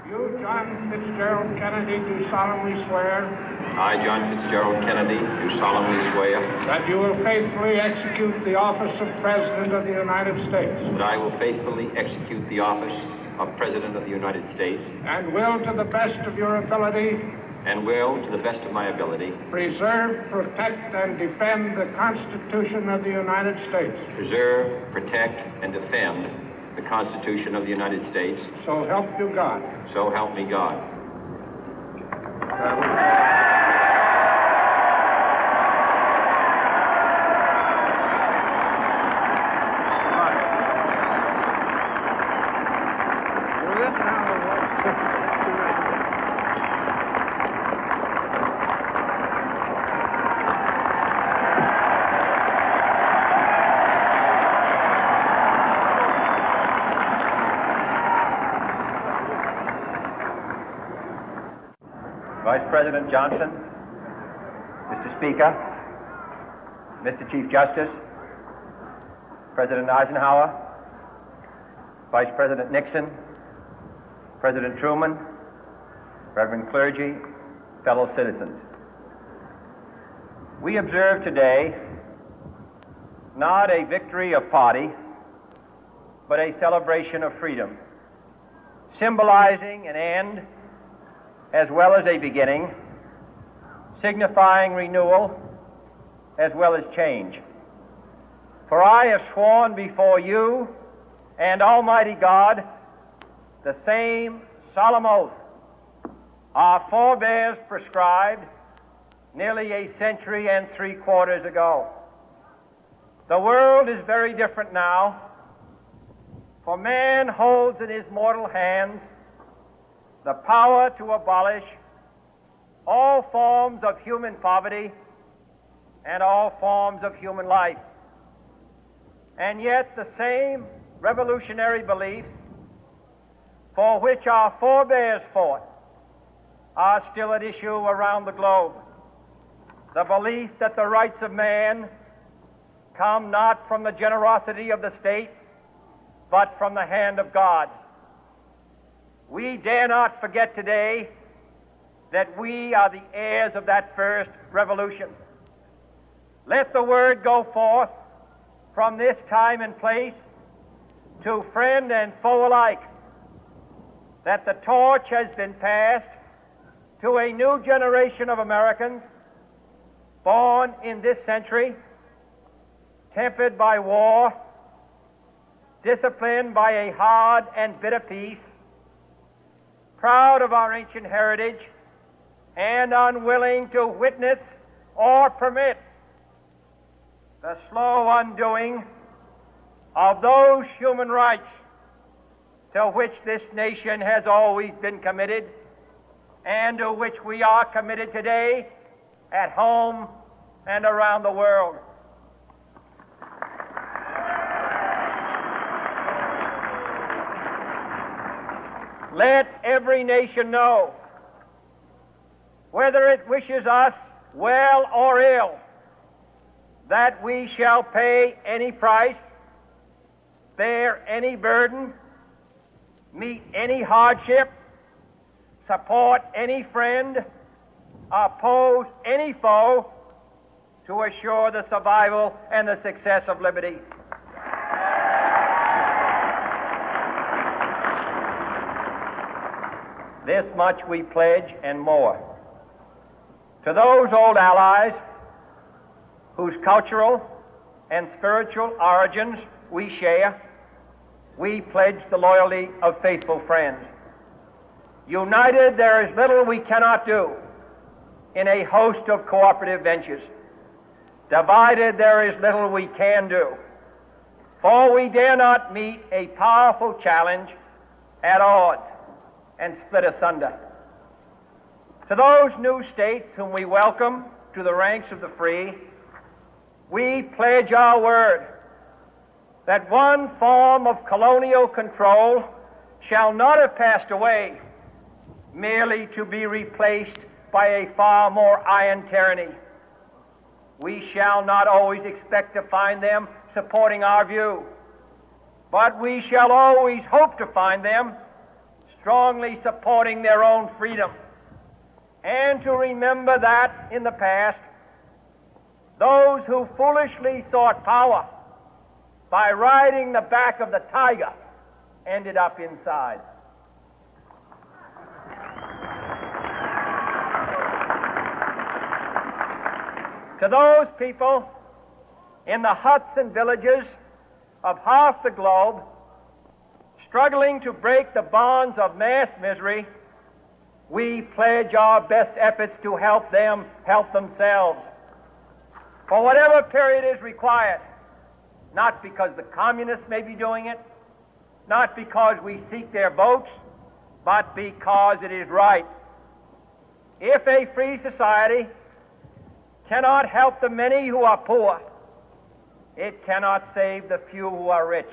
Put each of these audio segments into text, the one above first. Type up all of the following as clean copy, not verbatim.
You, John Fitzgerald Kennedy, do solemnly swear I, John Fitzgerald Kennedy, do solemnly swear that you will faithfully execute the office of President of the United States that I will faithfully execute the office of President of the United States and will, to the best of your ability, and will, to the best of my ability, preserve, protect, and defend the Constitution of the United States. preserve, protect, and defend the Constitution of the United States. So help you God. So help me God. Vice President Johnson, Mr. Speaker, Mr. Chief Justice, President Eisenhower, Vice President Nixon, President Truman, Reverend clergy, fellow citizens. We observe today not a victory of party, but a celebration of freedom, symbolizing an end as well as a beginning, signifying renewal as well as change. For I have sworn before you and Almighty God the same solemn oath our forebears prescribed nearly a century and 3/4 ago. The world is very different now, for man holds in his mortal hands the power to abolish all forms of human poverty and all forms of human life. And yet the same revolutionary beliefs for which our forebears fought are still at issue around the globe. The belief that the rights of man come not from the generosity of the state, but from the hand of God. We dare not forget today that we are the heirs of that first revolution. Let the word go forth from this time and place to friend and foe alike that the torch has been passed to a new generation of Americans born in this century, tempered by war, disciplined by a hard and bitter peace, proud of our ancient heritage, and unwilling to witness or permit the slow undoing of those human rights to which this nation has always been committed and to which we are committed today at home and around the world. Let every nation know, whether it wishes us well or ill, that we shall pay any price, bear any burden, meet any hardship, support any friend, oppose any foe to assure the survival and the success of liberty. This much we pledge and more. To those old allies whose cultural and spiritual origins we share, we pledge the loyalty of faithful friends. United, there is little we cannot do in a host of cooperative ventures. Divided, there is little we can do, for we dare not meet a powerful challenge at odds and split asunder. To those new states whom we welcome to the ranks of the free, we pledge our word that one form of colonial control shall not have passed away, merely to be replaced by a far more iron tyranny. We shall not always expect to find them supporting our view, but we shall always hope to find them strongly supporting their own freedom, and to remember that in the past, those who foolishly sought power by riding the back of the tiger ended up inside. To those people in the huts and villages of half the globe struggling to break the bonds of mass misery, we pledge our best efforts to help them help themselves for whatever period is required, not because the communists may be doing it, not because we seek their votes, but because it is right. If a free society cannot help the many who are poor, it cannot save the few who are rich.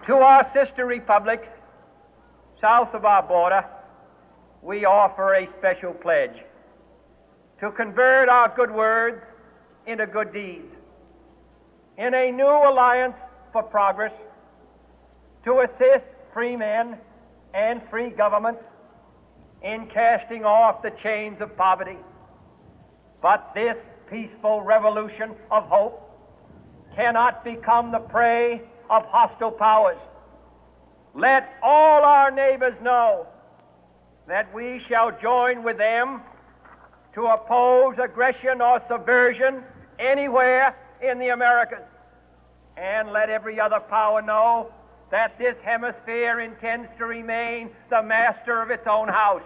To our sister republics south of our border, we offer a special pledge to convert our good words into good deeds, in a new alliance for progress, to assist free men and free governments in casting off the chains of poverty. But this peaceful revolution of hope cannot become the prey of hostile powers. Let all our neighbors know that we shall join with them to oppose aggression or subversion anywhere in the Americas. And let every other power know that this hemisphere intends to remain the master of its own house.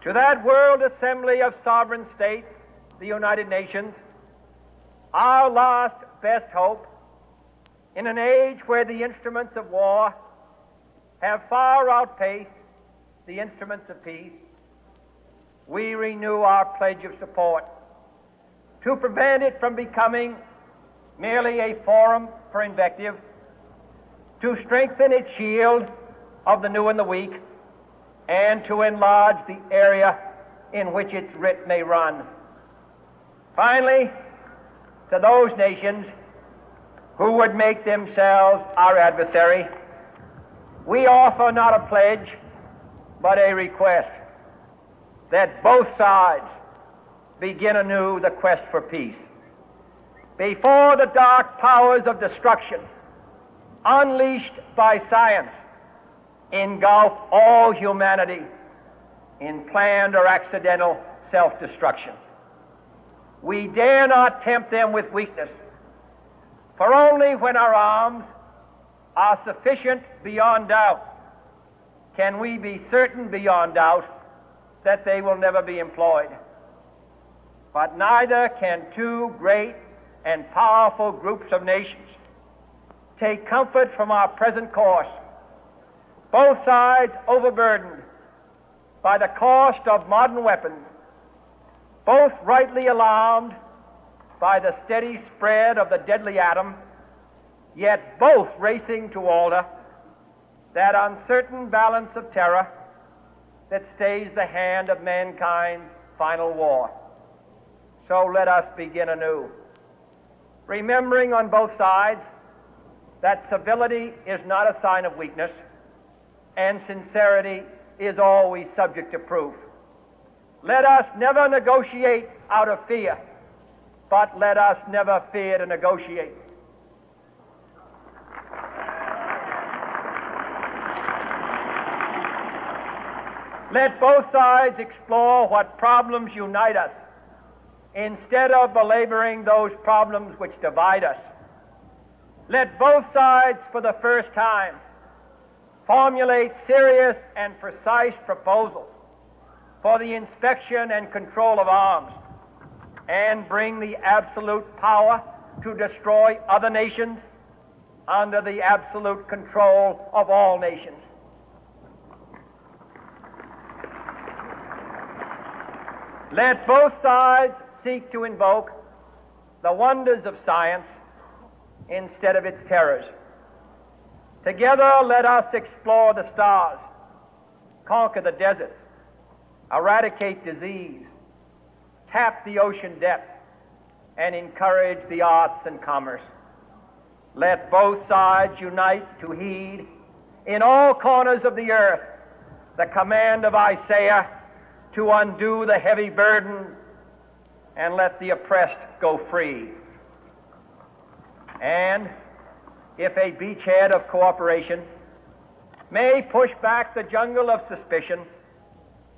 To that World Assembly of Sovereign States, the United Nations, our last best hope, in an age where the instruments of war have far outpaced the instruments of peace, we renew our pledge of support to prevent it from becoming merely a forum for invective, to strengthen its shield of the new and the weak, and to enlarge the area in which its writ may run. Finally, to those nations who would make themselves our adversary, we offer not a pledge, but a request that both sides begin anew the quest for peace. Before the dark powers of destruction, unleashed by science, engulf all humanity in planned or accidental self-destruction, we dare not tempt them with weakness, for only when our arms are sufficient beyond doubt can we be certain beyond doubt that they will never be employed. But neither can two great and powerful groups of nations take comfort from our present course, both sides overburdened by the cost of modern weapons, both rightly alarmed by the steady spread of the deadly atom, yet both racing to alter that uncertain balance of terror that stays the hand of mankind's final war. So let us begin anew, remembering on both sides that civility is not a sign of weakness, and sincerity is always subject to proof. Let us never negotiate out of fear, but let us never fear to negotiate. Let both sides explore what problems unite us, instead of belaboring those problems which divide us. Let both sides, for the first time, formulate serious and precise proposals for the inspection and control of arms, and bring the absolute power to destroy other nations under the absolute control of all nations. Let both sides seek to invoke the wonders of science instead of its terrors. Together, let us explore the stars, conquer the deserts, eradicate disease, tap the ocean depth, and encourage the arts and commerce. Let both sides unite to heed in all corners of the earth the command of Isaiah to undo the heavy burden and let the oppressed go free. And if a beachhead of cooperation may push back the jungle of suspicion,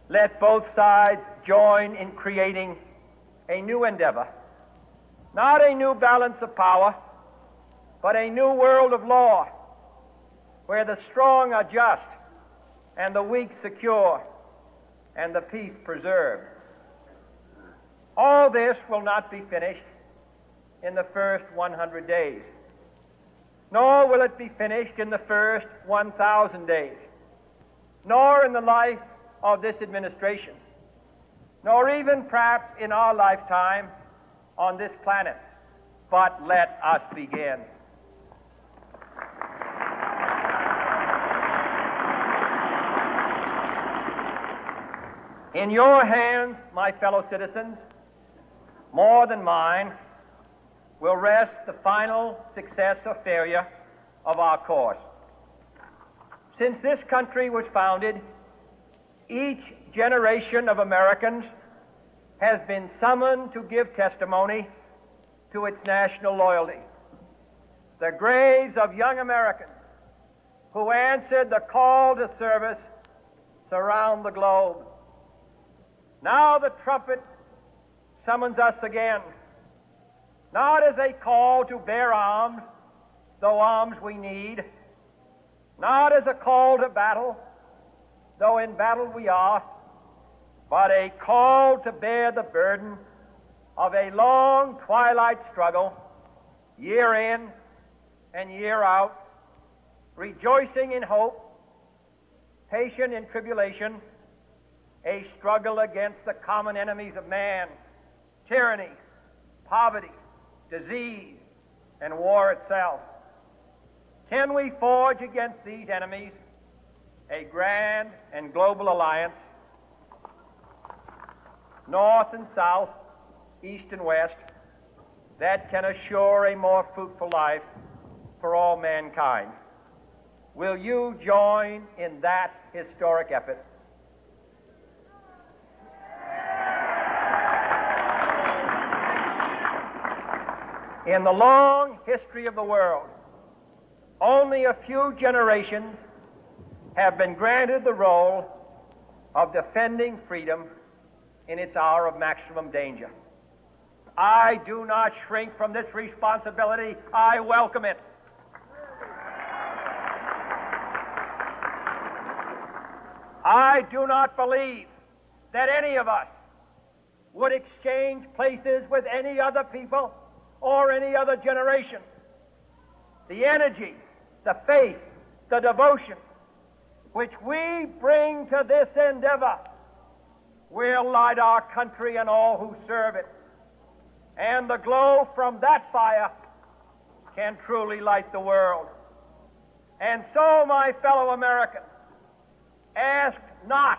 let both sides join in creating a new endeavor, not a new balance of power, but a new world of law, where the strong are just and the weak secure and the peace preserved. All this will not be finished in the first 100 days, nor will it be finished in the first 1,000 days, nor in the life of this administration, nor even perhaps in our lifetime on this planet. But let us begin. In your hands, my fellow citizens, more than mine, will rest the final success or failure of our course. Since this country was founded, each generation of Americans has been summoned to give testimony to its national loyalty. The graves of young Americans who answered the call to service surround the globe. Now the trumpet summons us again, not as a call to bear arms, though arms we need, not as a call to battle, though in battle we are, but a call to bear the burden of a long twilight struggle, year in and year out, rejoicing in hope, patient in tribulation, a struggle against the common enemies of man, tyranny, poverty, disease, and war itself. Can we forge against these enemies a grand and global alliance, north and south, east and west, that can assure a more fruitful life for all mankind? Will you join in that historic effort? In the long history of the world, only a few generations have been granted the role of defending freedom in its hour of maximum danger. I do not shrink from this responsibility. I welcome it. I do not believe that any of us would exchange places with any other people or any other generation. The energy, the faith, the devotion which we bring to this endeavor will light our country and all who serve it. And the glow from that fire can truly light the world. And so, my fellow Americans, ask not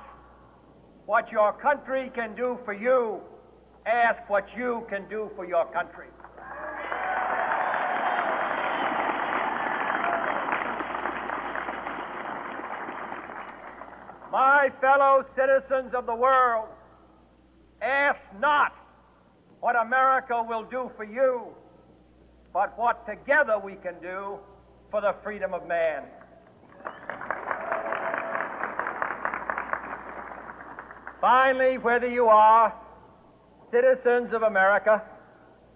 what your country can do for you, ask what you can do for your country. My fellow citizens of the world, ask not what America will do for you, but what together we can do for the freedom of man. Finally, whether you are citizens of America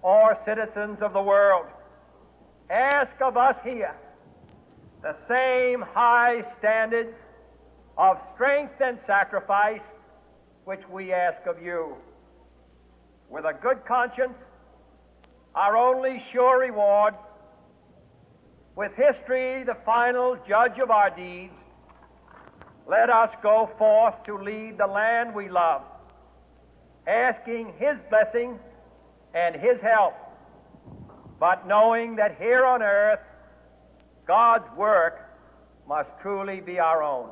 or citizens of the world, ask of us here the same high standards of strength and sacrifice which we ask of you. With a good conscience, our only sure reward, with history the final judge of our deeds, let us go forth to lead the land we love, asking His blessing and His help, but knowing that here on earth God's work must truly be our own.